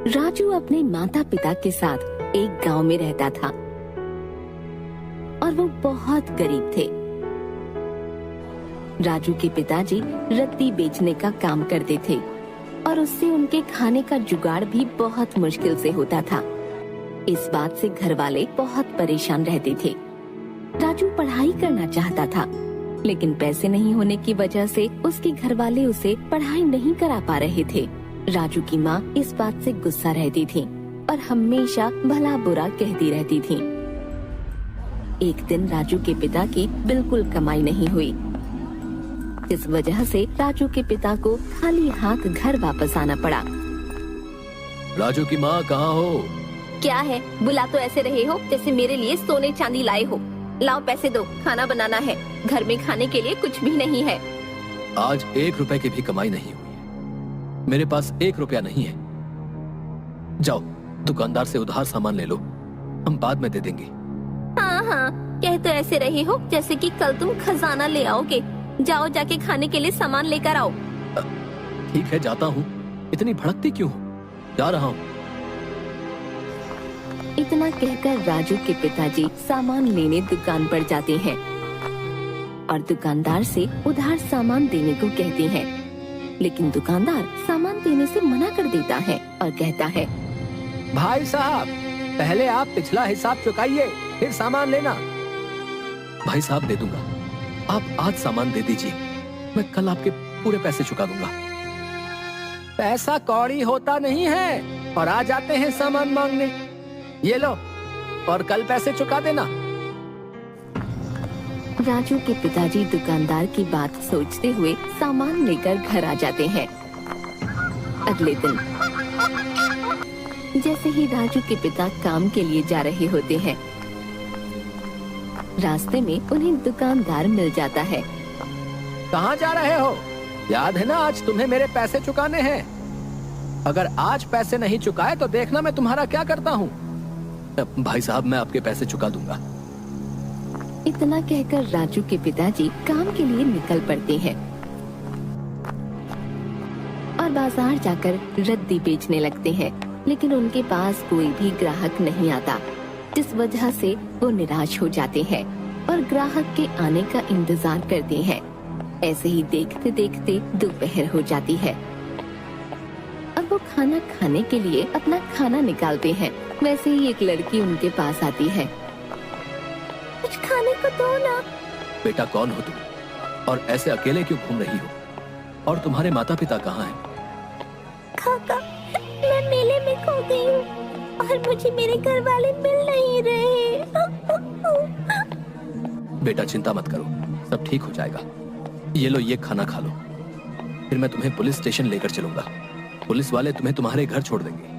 राजू अपने माता पिता के साथ एक गांव में रहता था और वो बहुत गरीब थे। राजू के पिताजी रत्ती बेचने का काम करते थे और उससे उनके खाने का जुगाड़ भी बहुत मुश्किल से होता था। इस बात से घर वाले बहुत परेशान रहते थे। राजू पढ़ाई करना चाहता था, लेकिन पैसे नहीं होने की वजह से उसके घर वाले उसे पढ़ाई नहीं करा पा रहे थे। राजू की माँ इस बात से गुस्सा रहती थी और हमेशा भला बुरा कहती रहती थी। एक दिन राजू के पिता की बिल्कुल कमाई नहीं हुई, जिस वजह से राजू के पिता को खाली हाथ घर वापस आना पड़ा। राजू की माँ कहाँ हो? क्या है, बुला तो ऐसे रहे हो जैसे मेरे लिए सोने चांदी लाए हो। लाओ पैसे दो, खाना बनाना है। घर में खाने के लिए कुछ भी नहीं है। आज 1 रुपए की भी कमाई नहीं हुई है। मेरे पास 1 रुपया नहीं है। जाओ दुकानदार से उधार सामान ले लो, हम बाद में दे देंगे। हाँ, कह तो ऐसे रहे हो जैसे कि कल तुम खजाना ले आओगे। जाओ जाके खाने के लिए सामान लेकर आओ। ठीक है, जाता हूँ। इतनी भड़कती क्यों हो? जा रहा हूँ। इतना कहकर राजू के पिताजी सामान लेने दुकान पर जाते हैं और दुकानदार से उधार सामान देने को कहते हैं, लेकिन दुकानदार सामान देने से मना कर देता है और कहता है, भाई साहब, पहले आप पिछला हिसाब चुकाइए, फिर सामान लेना। भाई साहब दे दूंगा, आप आज सामान दे दीजिए, मैं कल आपके पूरे पैसे चुका दूंगा। पैसा कौड़ी होता नहीं है और आ जाते हैं सामान मांगने। ये लो और कल पैसे चुका देना। राजू के पिताजी दुकानदार की बात सोचते हुए सामान लेकर घर आ जाते हैं। अगले दिन जैसे ही राजू के पिता काम के लिए जा रहे होते हैं, रास्ते में उन्हें दुकानदार मिल जाता है। कहाँ जा रहे हो? याद है ना, आज तुम्हें मेरे पैसे चुकाने हैं। अगर आज पैसे नहीं चुकाए तो देखना मैं तुम्हारा क्या करता हूँ। भाई साहब, मैं आपके पैसे चुका दूंगा। इतना कहकर राजू के पिताजी काम के लिए निकल पड़ते हैं और बाजार जाकर रद्दी बेचने लगते हैं, लेकिन उनके पास कोई भी ग्राहक नहीं आता, जिस वजह से वो निराश हो जाते हैं और ग्राहक के आने का इंतजार करते हैं। ऐसे ही देखते देखते दोपहर हो जाती है और वो खाना खाने के लिए अपना खाना निकालते हैं। वैसे ही एक लड़की उनके पास आती है। कुछ खाने को दो ना। बेटा, कौन हो तुम और ऐसे अकेले क्यों घूम रही हो? और तुम्हारे माता पिता कहाँ हैं? काका, मैं मेले में खो गई हूँ और मुझे मेरे घर वाले मिल नहीं रहे। बेटा चिंता मत करो, सब ठीक हो जाएगा। ये लो, ये खाना खा लो, फिर मैं तुम्हें पुलिस स्टेशन लेकर चलूंगा। पुलिस वाले तुम्हें तुम्हारे घर छोड़ देंगे।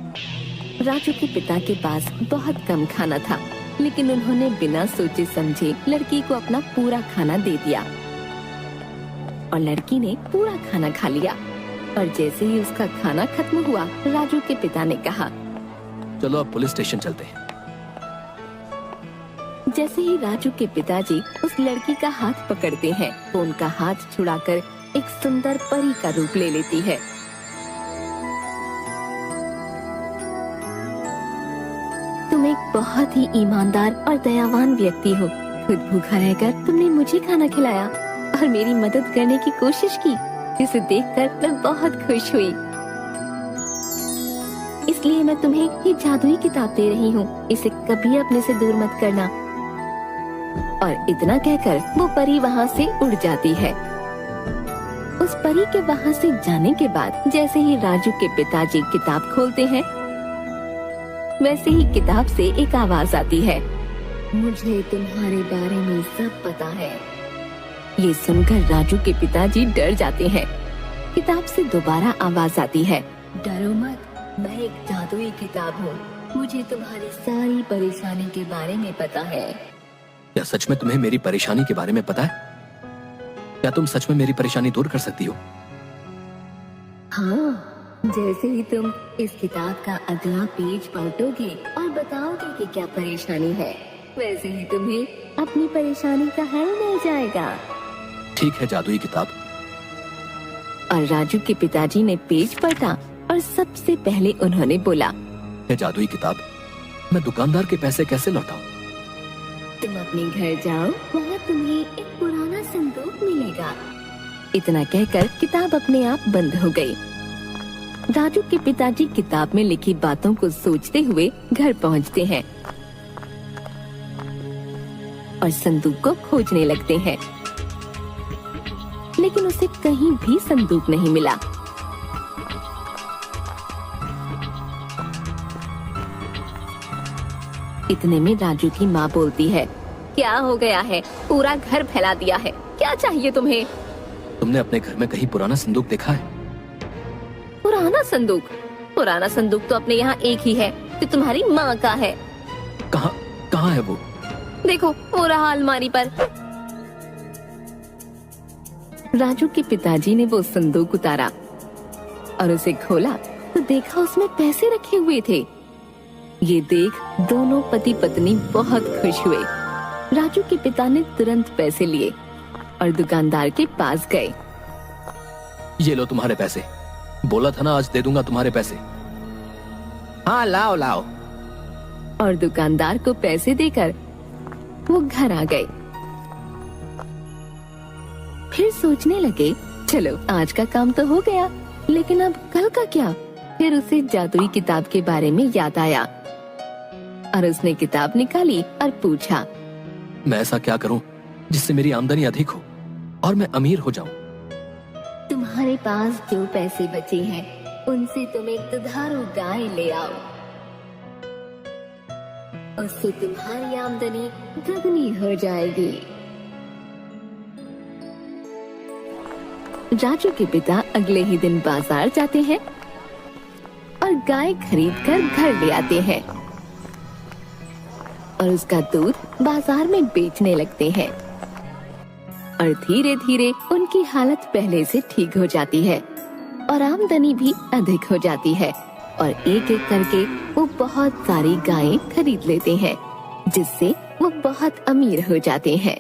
राजू के पिता के पास बहुत कम खाना था, लेकिन उन्होंने बिना सोचे समझे लड़की को अपना पूरा खाना दे दिया और लड़की ने पूरा खाना खा लिया। और जैसे ही उसका खाना खत्म हुआ, राजू के पिता ने कहा, चलो अब पुलिस स्टेशन चलते हैं। जैसे ही राजू के पिताजी उस लड़की का हाथ पकड़ते हैं, वो उनका हाथ छुड़ाकर एक सुंदर परी का रूप ले लेती है। तुम एक बहुत ही ईमानदार और दयावान व्यक्ति हो। खुद भूखा रहकर तुमने मुझे खाना खिलाया और मेरी मदद करने की कोशिश की, जिसे देखकर मैं बहुत खुश हुई। इसलिए मैं तुम्हें ये जादुई किताब दे रही हूँ, इसे कभी अपने से दूर मत करना। और इतना कहकर वो परी वहाँ से उड़ जाती है। उस परी के वहाँ से जाने के बाद जैसे ही राजू के पिताजी किताब खोलते हैं, वैसे ही किताब से एक आवाज आती है, मुझे तुम्हारे बारे में सब पता है। ये सुनकर राजू के पिताजी डर जाते हैं। किताब से दोबारा आवाज आती है, डरो मत, मैं एक जादुई किताब हूँ, मुझे तुम्हारी सारी परेशानी के बारे में पता है। क्या सच में तुम्हें मेरी परेशानी के बारे में पता है? क्या तुम सच में मेरी परेशानी दूर कर सकती हो? हाँ, जैसे ही तुम इस किताब का अगला पेज पलटोगे और बताओगे कि क्या परेशानी है, वैसे ही तुम्हें अपनी परेशानी का हल मिल जाएगा। ठीक है जादुई किताब। और राजू के पिताजी ने पेज पलटा और और सबसे पहले उन्होंने बोला, ये जादुई किताब मैं दुकानदार के पैसे कैसे लौटाऊं? तुम अपने घर जाओ, वहाँ तुम्हें एक पुराना संदूक मिलेगा। इतना कहकर किताब अपने आप बंद हो गई। राजू के पिताजी किताब में लिखी बातों को सोचते हुए घर पहुँचते हैं और संदूक को खोजने लगते हैं, लेकिन उसे कहीं भी संदूक नहीं मिला। इतने में राजू की माँ बोलती है, क्या हो गया है? पूरा घर फैला दिया है, क्या चाहिए तुम्हें? तुमने अपने घर में कहीं पुराना संदूक देखा है? पुराना संदूक? पुराना संदूक तो अपने यहाँ एक ही है, जो तुम्हारी माँ का है। कहाँ कहाँ है वो? देखो, वो रहा अलमारी पर। राजू के पिताजी ने वो संदूक उतारा और उसे खोला तो देखा उसमें पैसे रखे हुए थे। ये देख दोनों पति पत्नी बहुत खुश हुए। राजू के पिता ने तुरंत पैसे लिए और दुकानदार के पास गए। ये लो तुम्हारे पैसे, बोला था ना आज दे दूंगा तुम्हारे पैसे। हाँ लाओ लाओ। और दुकानदार को पैसे देकर वो घर आ गए। फिर सोचने लगे, चलो आज का काम तो हो गया, लेकिन अब कल का क्या? फिर उसे जादुई किताब के बारे में याद आया और उसने किताब निकाली और पूछा, मैं ऐसा क्या करूं जिससे मेरी आमदनी अधिक हो और मैं अमीर हो जाऊं? तुम्हारे पास जो पैसे बचे हैं उनसे तुम एक दुधारू गाय ले आओ, उससे तुम्हारी आमदनी दुगनी हो जाएगी। राजू के पिता अगले ही दिन बाजार जाते हैं और गाय खरीदकर घर ले आते हैं और उसका दूध बाजार में बेचने लगते हैं और धीरे धीरे उनकी हालत पहले से ठीक हो जाती है और आमदनी भी अधिक हो जाती है और एक एक करके वो बहुत सारी गायें खरीद लेते हैं, जिससे वो बहुत अमीर हो जाते हैं।